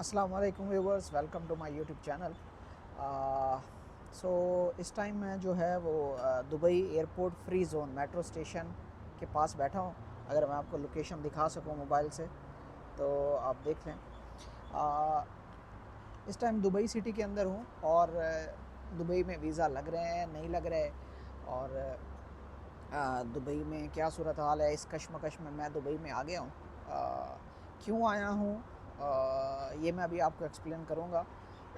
अस्सलाम वालेकुम viewers, welcome to my YouTube channel. So इस टाइम मैं जो है वो Dubai airport free zone metro station के पास बैठा हूँ। अगर मैं आपको लोकेशन दिखा सकूँ मोबाइल से तो आप देख लें। आ, इस टाइम दुबई सिटी के अंदर हूँ और दुबई में वीज़ा लग रहे हैं नहीं लग रहे, और दुबई में क्या सूरत हाल है, इस कश्मकश में मैं दुबई में आ गया हूँ। क्यों आया हूँ ये मैं अभी आपको एक्सप्लेन करूँगा,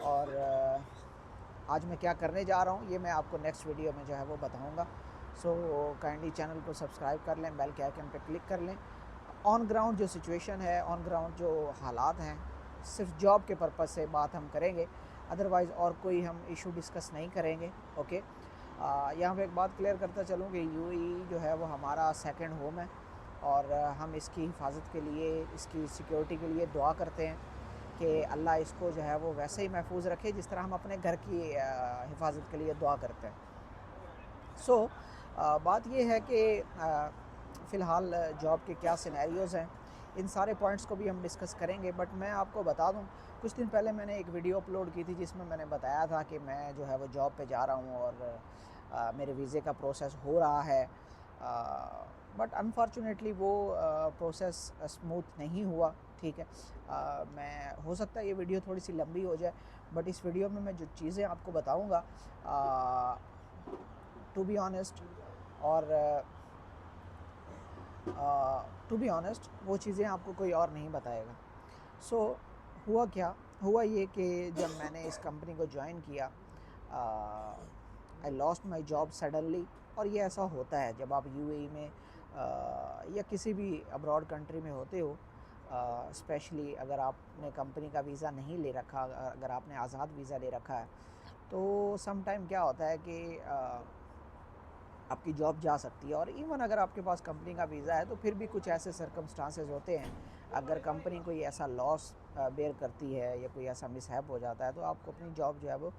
और आज मैं क्या करने जा रहा हूँ ये मैं आपको नेक्स्ट वीडियो में जो है वो बताऊँगा। सो काइंडली चैनल को सब्सक्राइब कर लें, बेल के आइकन पे क्लिक कर लें। ऑन ग्राउंड जो सिचुएशन है, ऑन ग्राउंड जो हालात हैं, सिर्फ जॉब के पर्पज़ से बात हम करेंगे, अदरवाइज़ और कोई हम इशू डिस्कस नहीं करेंगे। ओके, यहाँ पे एक बात क्लियर करता चलूँ कि यूएई जो है वो हमारा सेकंड होम है, और हम इसकी हिफाजत के लिए, इसकी सिक्योरिटी के लिए दुआ करते हैं कि अल्लाह इसको जो है वो वैसे ही महफूज रखे जिस तरह हम अपने घर की हिफाजत के लिए दुआ करते हैं। सो बात ये है कि फ़िलहाल जॉब के क्या सिनेरियोज़ हैं, इन सारे पॉइंट्स को भी हम डिस्कस करेंगे। बट मैं आपको बता दूं, कुछ दिन पहले मैंने एक वीडियो अपलोड की थी जिसमें मैंने बताया था कि मैं जो है वो जॉब पे जा रहा हूं, और मेरे वीज़े का प्रोसेस हो रहा है। बट अनफॉर्चुनेटली वो प्रोसेस स्मूथ नहीं हुआ। ठीक है, मैं हो सकता है ये वीडियो थोड़ी सी लंबी हो जाए, बट इस वीडियो में मैं जो चीज़ें आपको बताऊंगा, टू बी ऑनेस्ट, और टू बी ऑनेस्ट वो चीज़ें आपको कोई और नहीं बताएगा। सो हुआ क्या, हुआ ये कि जब मैंने इस कंपनी को ज्वाइन किया, I lost my job suddenly. और ये ऐसा होता है जब आप यूएई में या किसी भी अब्रॉड कंट्री में होते हो, स्पेशली अगर आपने कंपनी का वीज़ा नहीं ले रखा, अगर आपने आज़ाद वीज़ा ले रखा है, तो सम टाइम क्या होता है कि आपकी जॉब जा सकती है। और इवन अगर आपके पास कंपनी का वीज़ा है तो फिर भी कुछ ऐसे सर्कमस्टांसेस होते हैं, अगर कंपनी कोई ऐसा लॉस बेयर करती है या कोई ऐसा मिसहैप हो जाता है तो आपको अपनी जॉब जो है वो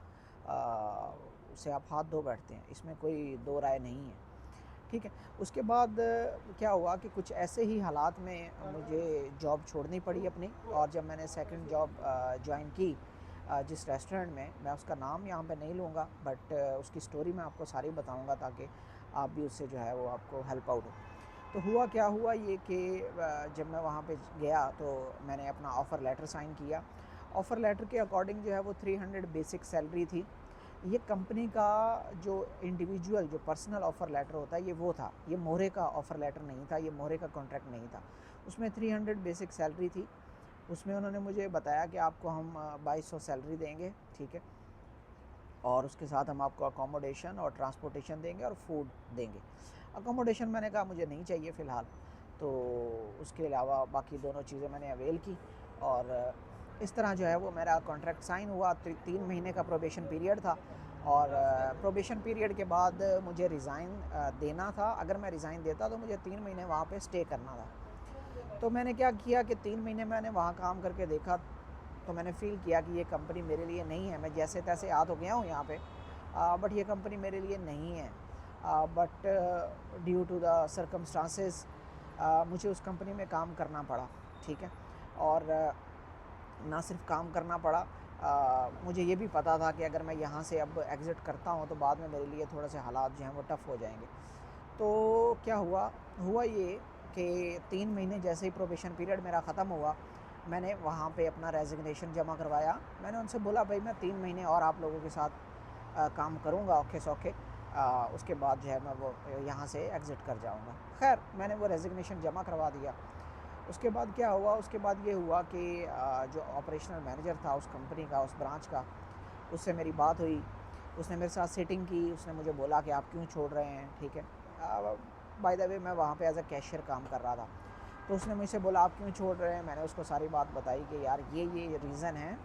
उससे आप हाथ धो बैठते हैं, इसमें कोई दो राय नहीं है। ठीक है, उसके बाद क्या हुआ कि कुछ ऐसे ही हालात में मुझे जॉब छोड़नी पड़ी अपनी। और जब मैंने सेकंड जॉब ज्वाइन की जिस रेस्टोरेंट में, मैं उसका नाम यहाँ पे नहीं लूँगा, बट उसकी स्टोरी मैं आपको सारी बताऊँगा ताकि आप भी उससे जो है वो आपको हेल्प आउट हो। तो हुआ क्या, हुआ ये कि जब मैं वहाँ पे गया तो मैंने अपना ऑफ़र लेटर साइन किया। ऑफ़र लेटर के अकॉर्डिंग जो है वो 300 बेसिक सैलरी थी। ये कंपनी का जो इंडिविजुअल, जो पर्सनल ऑफ़र लेटर होता है, ये वो था, ये मोहरे का ऑफ़र लेटर नहीं था, ये मोहरे का कॉन्ट्रैक्ट नहीं था। उसमें 300 बेसिक सैलरी थी। उसमें उन्होंने मुझे बताया कि आपको हम 2200 सैलरी देंगे, ठीक है, और उसके साथ हम आपको अकोमोडेशन और ट्रांसपोर्टेशन देंगे और फूड देंगे। अकोमोडेशन मैंने कहा मुझे नहीं चाहिए फ़िलहाल, तो उसके अलावा बाकी दोनों चीज़ें मैंने अवेल की, और इस तरह जो है वो मेरा कॉन्ट्रैक्ट साइन हुआ। 3 महीने का प्रोबेशन पीरियड था, और प्रोबेशन पीरियड के बाद मुझे रिज़ाइन देना था। अगर मैं रिज़ाइन देता तो मुझे 3 महीने वहाँ पे स्टे करना था। तो मैंने क्या किया कि 3 महीने मैंने वहाँ काम करके देखा, तो मैंने फ़ील किया कि ये कंपनी मेरे लिए नहीं है। मैं जैसे तैसे आ तो गया हूँ यहाँ पे, बट ये कंपनी मेरे लिए नहीं है। But due to the circumstances मुझे उस कंपनी में काम करना पड़ा। ठीक है, और ना सिर्फ काम करना पड़ा, मुझे ये भी पता था कि अगर मैं यहाँ से अब एग्ज़िट करता हूँ तो बाद में मेरे लिए थोड़े से हालात जो हैं वो टफ़ हो जाएंगे। तो क्या हुआ, हुआ ये कि 3 महीने जैसे ही प्रोबेशन पीरियड मेरा ख़त्म हुआ, मैंने वहाँ पे अपना रेजिग्नेशन जमा करवाया। मैंने उनसे बोला भाई मैं 3 महीने और आप लोगों के साथ काम करूँगा औखे सौखे, उसके बाद जो है मैं वो यहाँ से एग्ज़िट कर जाऊँगा। खैर मैंने वो रेजिग्नेशन जमा करवा दिया। उसके बाद क्या हुआ, उसके बाद ये हुआ कि जो ऑपरेशनल मैनेजर था उस कंपनी का, उस ब्रांच का, उससे मेरी बात हुई। उसने मेरे साथ सीटिंग की, उसने मुझे बोला कि आप क्यों छोड़ रहे हैं। ठीक है, बाय द वे मैं वहाँ पे एज अ कैशियर काम कर रहा था। तो उसने मुझसे बोला आप क्यों छोड़ रहे हैं। मैंने उसको सारी बात बताई कि यार ये रीज़न है,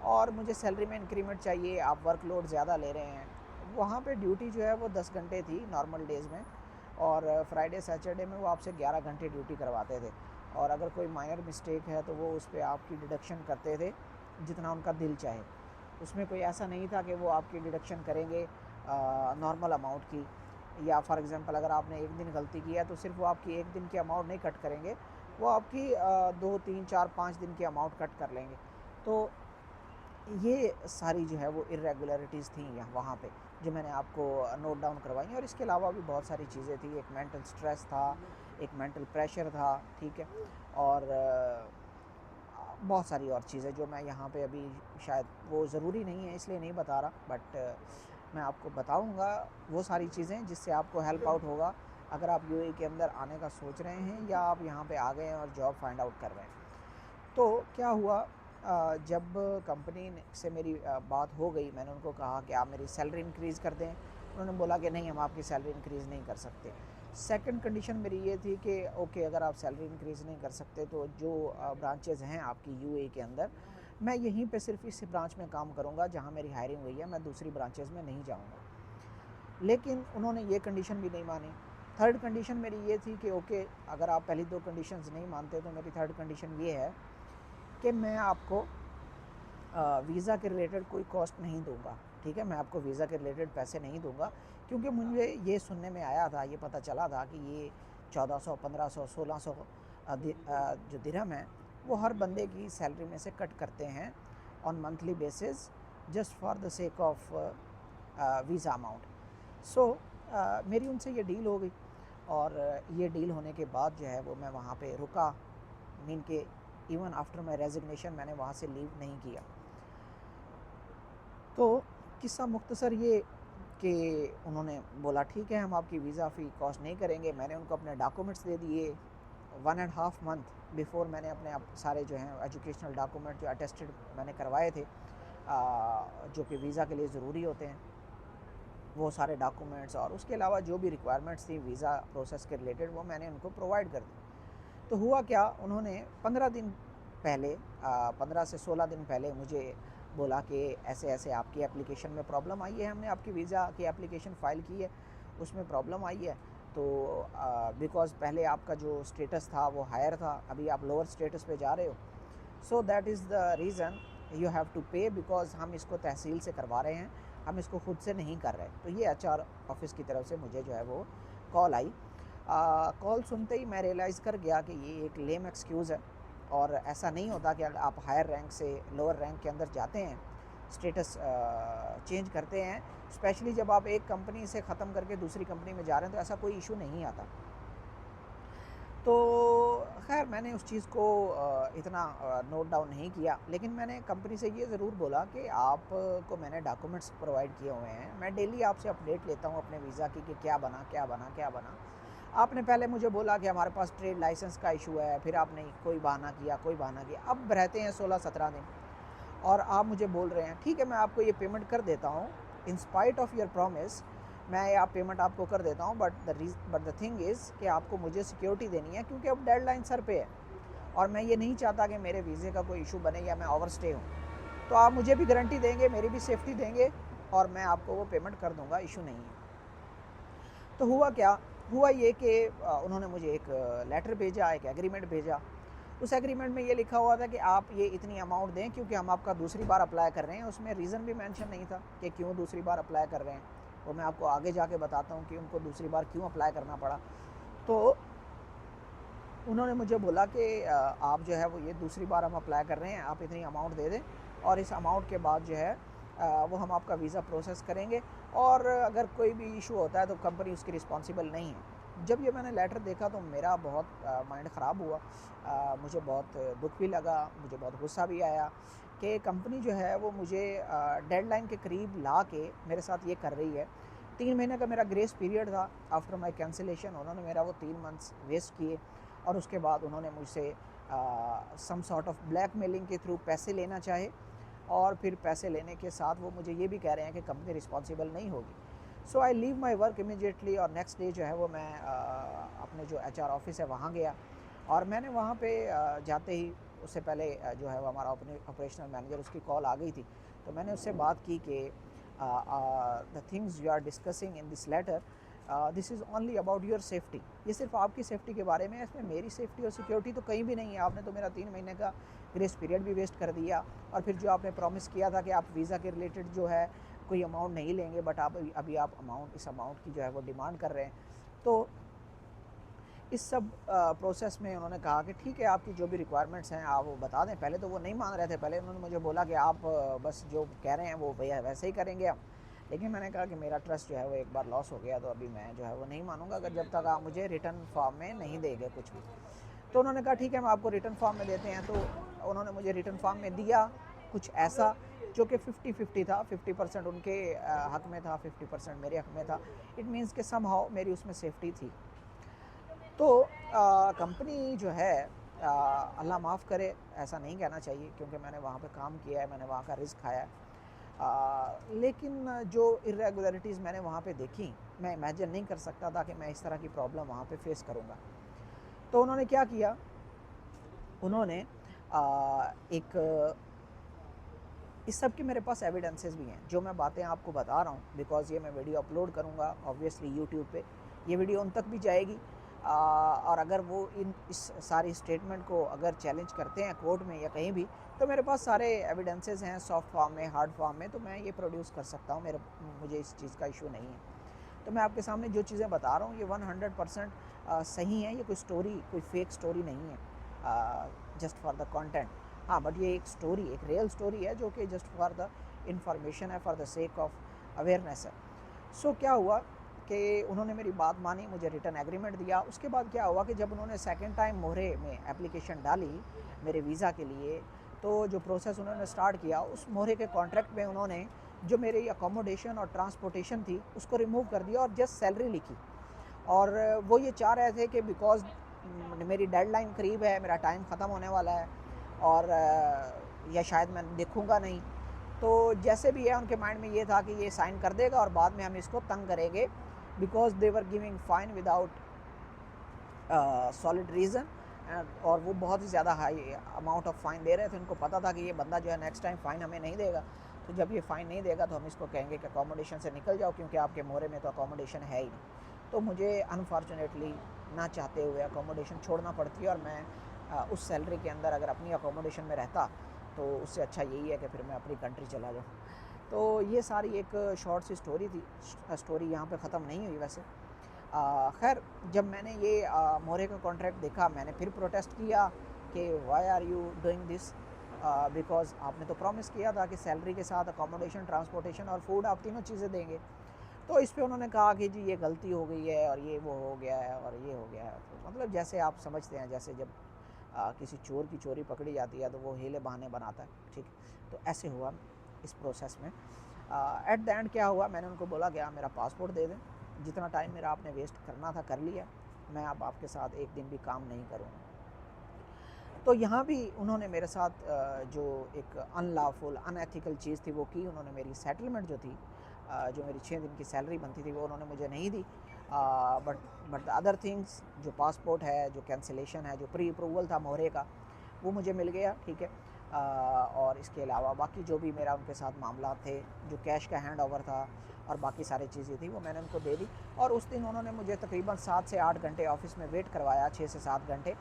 और मुझे सैलरी में इंक्रीमेंट चाहिए, आप वर्कलोड ज़्यादा ले रहे हैं। वहाँ पे ड्यूटी जो है वो 10 घंटे थी नॉर्मल डेज़ में, और फ्राइडे सैटरडे में वो आपसे 11 घंटे ड्यूटी करवाते थे, और अगर कोई माइनर मिस्टेक है तो वो उस पर आपकी डिडक्शन करते थे जितना उनका दिल चाहे। उसमें कोई ऐसा नहीं था कि वो आपकी डिडक्शन करेंगे नॉर्मल अमाउंट की, या फॉर एग्ज़ाम्पल अगर आपने एक दिन गलती किया तो सिर्फ वो आपकी एक दिन की अमाउंट नहीं कट करेंगे, वो आपकी 2 3 4 5 दिन की अमाउंट कट कर लेंगे। तो ये सारी जो है वो इर्रेगुलरिटीज़ थी यहाँ वहाँ पे, जो मैंने आपको नोट डाउन करवाई। और इसके अलावा भी बहुत सारी चीज़ें थी, एक मेंटल स्ट्रेस था, एक मेंटल प्रेशर था, ठीक है, और बहुत सारी और चीज़ें जो मैं यहाँ पे अभी शायद वो ज़रूरी नहीं है इसलिए नहीं बता रहा, बट मैं आपको बताऊँगा वो सारी चीज़ें जिससे आपको हेल्प आउट होगा अगर आप यूएई के अंदर आने का सोच रहे हैं या आप यहाँ पे आ गए हैं और जॉब फाइंड आउट कर रहे हैं। तो क्या हुआ, जब कंपनी से मेरी बात हो गई, मैंने उनको कहा कि आप मेरी सैलरी इंक्रीज़ कर दें। उन्होंने बोला कि नहीं, हम आपकी सैलरी इंक्रीज़ नहीं कर सकते। सेकंड कंडीशन मेरी ये थी कि ओके, अगर आप सैलरी इंक्रीज़ नहीं कर सकते तो जो ब्रांचेज़ हैं आपकी यूएई के अंदर, मैं यहीं पे सिर्फ इस ब्रांच में काम करूँगा जहाँ मेरी हायरिंग हुई है, मैं दूसरी ब्रांचेज़ में नहीं जाऊँगा। लेकिन उन्होंने ये कंडीशन भी नहीं मानी। थर्ड कंडीशन मेरी ये थी कि ओके, अगर आप पहली दो कंडीशंस नहीं मानते तो मेरी थर्ड कंडीशन ये है कि मैं आपको वीज़ा के रिलेटेड कोई कॉस्ट नहीं दूंगा, ठीक है, मैं आपको वीज़ा के रिलेटेड पैसे नहीं दूंगा, क्योंकि मुझे ये सुनने में आया था, ये पता चला था कि ये 1400, 1500, 1600 जो दिरहम है वो हर बंदे की सैलरी में से कट करते हैं on monthly basis, just for the sake of visa amount. So मेरी उनसे ये डील हो गई, और ये डील होने के बाद जो है वो मैं वहाँ पे रुका, मीन के इवन आफ्टर माई रेजिग्नेशन मैंने वहाँ से लीव नहीं किया। तो किस्सा मुख्तसर ये कि उन्होंने बोला ठीक है, हम आपकी वीज़ा फ़ी कॉस्ट नहीं करेंगे। मैंने उनको अपने डॉक्यूमेंट्स दे दिए 1.5 मंथ बिफ़ोर। मैंने अपने सारे जो हैं एजुकेशनल डॉक्यूमेंट जो अटेस्टेड मैंने करवाए थे, जो कि वीज़ा के लिए ज़रूरी होते हैं, वो सारे डॉक्यूमेंट्स और उसके अलावा जो भी रिक्वायरमेंट्स थी वीज़ा प्रोसेस के रिलेटेड, वो मैंने उनको प्रोवाइड कर दी। तो हुआ क्या, उन्होंने 15 दिन पहले 15 से 16 दिन पहले मुझे बोला कि ऐसे ऐसे आपकी एप्लीकेशन में प्रॉब्लम आई है, हमने आपकी वीज़ा की एप्लीकेशन फ़ाइल की है, उसमें प्रॉब्लम आई है। तो बिकॉज़ पहले आपका जो स्टेटस था वो हायर था, अभी आप लोअर स्टेटस पे जा रहे हो, so that is the reason you have to pay, because हम इसको तहसील से करवा रहे हैं, हम इसको खुद से नहीं कर रहे। तो ये एचआर ऑफिस की तरफ से मुझे जो है वो कॉल आई। कॉल सुनते ही मैं रियलाइज़ कर गया कि ये एक लेम एक्सक्यूज़ है, और ऐसा नहीं होता कि अगर आप हायर रैंक से लोअर रैंक के अंदर जाते हैं, स्टेटस चेंज करते हैं, स्पेशली जब आप एक कंपनी से ख़त्म करके दूसरी कंपनी में जा रहे हैं, तो ऐसा कोई इशू नहीं आता। तो खैर मैंने उस चीज़ को इतना नोट डाउन नहीं किया, लेकिन मैंने कंपनी से ये ज़रूर बोला कि आपको मैंने डॉक्यूमेंट्स प्रोवाइड किए हुए हैं, मैं डेली आपसे अपडेट लेता हूँ अपने वीज़ा की कि क्या बना क्या बना क्या बना। आपने पहले मुझे बोला कि हमारे पास ट्रेड लाइसेंस का इशू है, फिर आपने कोई बहाना किया कोई बहाना किया, अब रहते हैं 16-17 दिन और आप मुझे बोल रहे हैं ठीक है मैं आपको ये पेमेंट कर देता हूँ, in spite of your promise मैं आप पेमेंट आपको कर देता हूँ, बट द थिंग इज़ कि आपको मुझे सिक्योरिटी देनी है, क्योंकि अब डेडलाइन सर पे है और मैं ये नहीं चाहता कि मेरे वीज़े का कोई इशू बने या मैं ओवर स्टे हूँ। तो आप मुझे भी गारंटी देंगे, मेरी भी सेफ्टी देंगे, और मैं आपको वो पेमेंट कर दूँगा, इशू नहीं है। तो हुआ क्या, हुआ ये कि उन्होंने मुझे एक लेटर भेजा, एक एग्रीमेंट भेजा। उस एग्रीमेंट में ये लिखा हुआ था कि आप ये इतनी अमाउंट दें क्योंकि हम आपका दूसरी बार अप्लाई कर रहे हैं। उसमें रीज़न भी मेंशन नहीं था कि क्यों दूसरी बार अप्लाई कर रहे हैं, वो मैं आपको आगे जाके बताता हूँ कि उनको दूसरी बार क्यों अप्लाई करना पड़ा। तो उन्होंने मुझे बोला कि आप जो है वो ये दूसरी बार हम अप्लाई कर रहे हैं, आप इतनी अमाउंट दे दें और इस अमाउंट के बाद जो है वो हम आपका वीज़ा प्रोसेस करेंगे, और अगर कोई भी इशू होता है तो कंपनी उसकी रिस्पॉन्सिबल नहीं है। जब ये मैंने लेटर देखा तो मेरा बहुत माइंड ख़राब हुआ, मुझे बहुत दुख भी लगा, मुझे बहुत गुस्सा भी आया कि कंपनी जो है वो मुझे डेडलाइन के करीब ला के मेरे साथ ये कर रही है। 3 महीने का मेरा ग्रेस पीरियड था आफ्टर माई कैंसिलेशन, उन्होंने मेरा वो 3 मंथ्स वेस्ट किए और उसके बाद उन्होंने मुझसे सम सॉर्ट ऑफ ब्लैकमेलिंग के थ्रू पैसे लेना चाहे, और फिर पैसे लेने के साथ वो मुझे ये भी कह रहे हैं कि कंपनी रिस्पॉन्सिबल नहीं होगी। So I leave my work immediately, और नेक्स्ट डे जो है वो मैं अपने जो एचआर ऑफिस है वहाँ गया, और मैंने वहाँ पे जाते ही उससे पहले जो है वो हमारा ऑपरेशनल मैनेजर, उसकी कॉल आ गई थी। तो मैंने उससे बात की कि the things you are discussing in this letter, this is only about your safety, ये सिर्फ आपकी सेफ्टी के बारे में है, इसमें मेरी सेफ्टी और सिक्योरिटी तो कहीं भी नहीं है। आपने तो मेरा 3 महीने का ग्रेस पीरियड भी वेस्ट कर दिया, और फिर जो आपने प्रॉमिस किया था कि आप वीज़ा के रिलेटेड जो है कोई अमाउंट नहीं लेंगे, बट आप अभी आप इस अमाउंट की जो है वो डिमांड कर रहे हैं। तो इस सब प्रोसेस में उन्होंने कहा कि ठीक है, आपकी जो भी रिक्वायरमेंट्स हैं आप वो बता दें। पहले तो वो नहीं मान रहे थे, पहले उन्होंने मुझे बोला कि आप बस जो कह रहे हैं वो भैया वैसे ही करेंगे हम। लेकिन मैंने कहा कि मेरा ट्रस्ट जो है वो एक बार लॉस हो गया, तो अभी मैं जो है वो नहीं मानूंगा अगर जब तक आप मुझे रिटर्न फॉर्म में नहीं देंगे कुछ भी। तो उन्होंने कहा ठीक है, हम आपको रिटर्न फॉर्म में देते हैं। तो उन्होंने मुझे रिटर्न फॉर्म में दिया कुछ ऐसा जो कि 50-50 था, 50% उनके हक में था, 50% मेरे हक में था। इट मीन्स कि समहाउ मेरी उसमें सेफ्टी थी। तो कंपनी जो है, अल्लाह माफ़ करे, ऐसा नहीं कहना चाहिए क्योंकि मैंने वहाँ पे काम किया है, मैंने वहाँ का रिस्क खाया है। लेकिन जो इरेगुलरिटीज़ मैंने वहाँ पे देखी, मैं इमेजिन नहीं कर सकता था कि मैं इस तरह की प्रॉब्लम वहाँ पे फेस करूँगा। तो उन्होंने क्या किया, उन्होंने एक इस सब के मेरे पास एविडेंसेस भी हैं, जो मैं बातें आपको बता रहा हूँ बिकॉज़ ये मैं वीडियो अपलोड करूँगा ऑब्वियसली यूट्यूब पे, ये वीडियो उन तक भी जाएगी। और अगर वो इस सारी स्टेटमेंट को अगर चैलेंज करते हैं कोर्ट में या कहीं भी, तो मेरे पास सारे एविडेंसेस हैं, सॉफ्ट फॉर्म में, हार्ड फॉर्म में, तो मैं ये प्रोड्यूस कर सकता हूँ। मुझे इस चीज़ का इशू नहीं है। तो मैं आपके सामने जो चीज़ें बता रहा हूँ ये 100% सही है। ये कोई स्टोरी, कोई फेक स्टोरी नहीं है जस्ट फॉर द कंटेंट। हाँ, बट ये एक स्टोरी, एक रियल स्टोरी है जो कि जस्ट फॉर द इंफॉर्मेशन है, for the sake of awareness है। सो क्या हुआ कि उन्होंने मेरी बात मानी, मुझे रिटर्न एग्रीमेंट दिया। उसके बाद क्या हुआ कि जब उन्होंने सेकंड टाइम मोहरे में एप्लीकेशन डाली मेरे वीज़ा के लिए, तो जो प्रोसेस उन्होंने स्टार्ट किया, उस मोहरे के कॉन्ट्रैक्ट में उन्होंने जो मेरी अकोमोडेशन और ट्रांसपोर्टेशन थी उसको रिमूव कर दिया और जस्ट सैलरी लिखी। और वो ये चाह रहे थे कि बिकॉज़ मेरी डेडलाइन करीब है, मेरा टाइम ख़त्म होने वाला है और या शायद मैं देखूँगा नहीं, तो जैसे भी है उनके माइंड में ये था कि ये साइन कर देगा और बाद में हम इसको तंग करेंगे, because they were giving fine without solid reason. और वो बहुत ही ज़्यादा हाई अमाउंट ऑफ फ़ाइन दे रहे थे। उनको पता था कि ये बंदा जो है नेक्स्ट टाइम फ़ाइन हमें नहीं देगा, तो जब ये फ़ाइन नहीं देगा तो हम इसको कहेंगे कि अकोमोडेशन से निकल जाओ, क्योंकि आपके मोहरे में तो अकोमोडेशन है ही नहीं। तो मुझे अनफॉर्चुनेटली ना चाहते हुए अकोमोडेशन छोड़ना पड़ती है, और मैं उस सैलरी के अंदर अगर अपनी अकोमोडेशन में रहता तो उससे अच्छा यही है कि फिर मैं अपनी कंट्री चला जाऊँ। तो ये सारी एक शॉर्ट सी स्टोरी थी। स्टोरी यहाँ पे ख़त्म नहीं हुई वैसे। खैर, जब मैंने ये मोरे का कॉन्ट्रैक्ट देखा, मैंने फिर प्रोटेस्ट किया कि why are you doing this, because आपने तो प्रॉमिस किया था कि सैलरी के साथ अकोमोडेशन, ट्रांसपोर्टेशन और फूड आप तीनों चीज़ें देंगे। तो इस पे उन्होंने कहा कि जी ये गलती हो गई है और ये वो हो गया है और ये हो गया है। तो मतलब जैसे आप समझते हैं, जैसे जब किसी चोर की चोरी पकड़ी जाती है तो वो हीले बहाने बनाता है, ठीक। तो ऐसे हुआ इस प्रोसेस में। एट द एंड क्या हुआ, मैंने उनको बोला कि आप मेरा पासपोर्ट दे दें, जितना टाइम मेरा आपने वेस्ट करना था कर लिया, मैं अब आपके साथ एक दिन भी काम नहीं करूँगा। तो यहाँ भी उन्होंने मेरे साथ जो एक अनलॉफुल, अनएथिकल चीज़ थी वो की। उन्होंने मेरी सेटलमेंट जो थी, जो मेरी 6 दिन की सैलरी बनती थी, वो उन्होंने मुझे नहीं दी। बट द अदर थिंग्स, जो पासपोर्ट है, जो कैंसिलेशन है, जो प्री अप्रूवल था मोहरे का, वो मुझे मिल गया, ठीक है। और इसके अलावा बाकी जो भी मेरा उनके साथ मामला थे, जो कैश का हैंड ओवर था और बाकी सारी चीज़ें थी, वो मैंने उनको दे दी। और उस दिन उन्होंने मुझे तकरीबन 7 से 8 घंटे ऑफ़िस में वेट करवाया, 6 से 7 घंटे,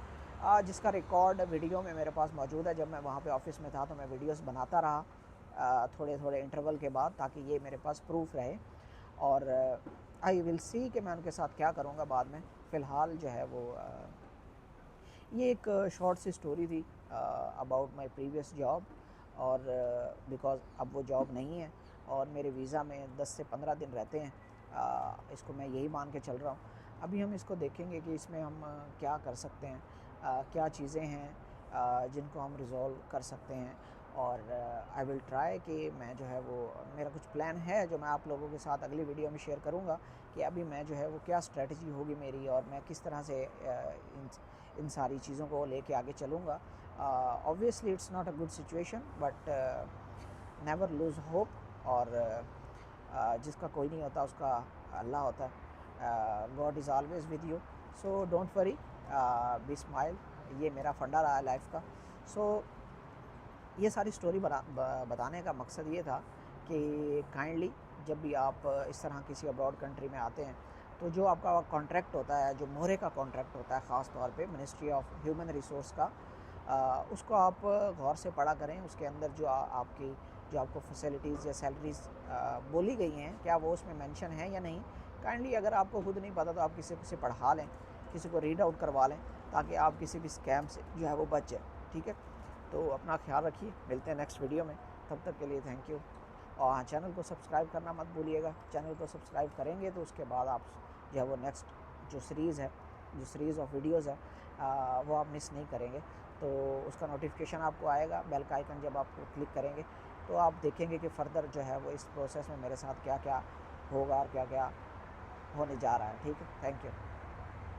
जिसका रिकॉर्ड वीडियो में मेरे पास मौजूद है। जब मैं वहाँ पे ऑफ़िस में था तो मैं वीडियोस बनाता रहा थोड़े थोड़े इंटरवल के बाद, ताकि ये मेरे पास प्रूफ रहे। और आई विल सी कि मैं उनके साथ क्या करूँगा बाद में। फ़िलहाल जो है वो ये एक शॉर्ट सी स्टोरी थी अबाउट माय प्रीवियस जॉब। और बिकॉज़ अब वो जॉब नहीं है और मेरे वीज़ा में 10 से 15 दिन रहते हैं, इसको मैं यही मान के चल रहा हूँ। अभी हम इसको देखेंगे कि इसमें हम क्या कर सकते हैं, क्या चीज़ें हैं जिनको हम रिज़ॉल्व कर सकते हैं। और आई विल ट्राई कि मैं जो है वो, मेरा कुछ प्लान है जो मैं आप लोगों के साथ अगली वीडियो में शेयर करूँगा कि अभी मैं जो है वो क्या स्ट्रेटजी होगी मेरी और मैं किस तरह से इन सारी चीज़ों को लेके आगे चलूँगा। Obviously it's not a good situation, but never lose hope. और जिसका कोई नहीं होता उसका अल्लाह होता है। God is always with you, so don't worry, be smile. ये मेरा फंडा रहा है लाइफ का। सो ये सारी स्टोरी बताने का मकसद ये था कि काइंडली जब भी आप इस तरह किसी अब्रॉड कंट्री में आते हैं, तो जो आपका कॉन्ट्रैक्ट होता है, जो मोहरे का कॉन्ट्रैक्ट होता है, ख़ास तौर पे मिनिस्ट्री ऑफ ह्यूमन रिसोर्स का, उसको आप गौर से पढ़ा करें। उसके अंदर जो आपको फैसिलिटीज़ या सैलरीज़ बोली गई हैं, क्या वो उसमें मेंशन है या नहीं। काइंडली अगर आपको खुद नहीं पता तो आप किसी से पढ़ा लें। किसी को रीड आउट करवा लें, ताकि आप किसी भी स्कैम से जो है वो बच जाए। ठीक है, तो अपना ख्याल रखिए, मिलते हैं नेक्स्ट वीडियो में, तब तक के लिए थैंक यू। और हाँ, चैनल को सब्सक्राइब करना मत भूलिएगा। चैनल को सब्सक्राइब करेंगे तो उसके बाद आप जो है वो नेक्स्ट जो सीरीज़ ऑफ वीडियोज़ है वो आप मिस नहीं करेंगे। तो उसका नोटिफिकेशन आपको आएगा, बेल का आइकन जब आप क्लिक करेंगे तो आप देखेंगे कि फ़र्दर जो है वो इस प्रोसेस में मेरे साथ क्या क्या होगा और क्या क्या होने जा रहा है। ठीक है, थैंक यू।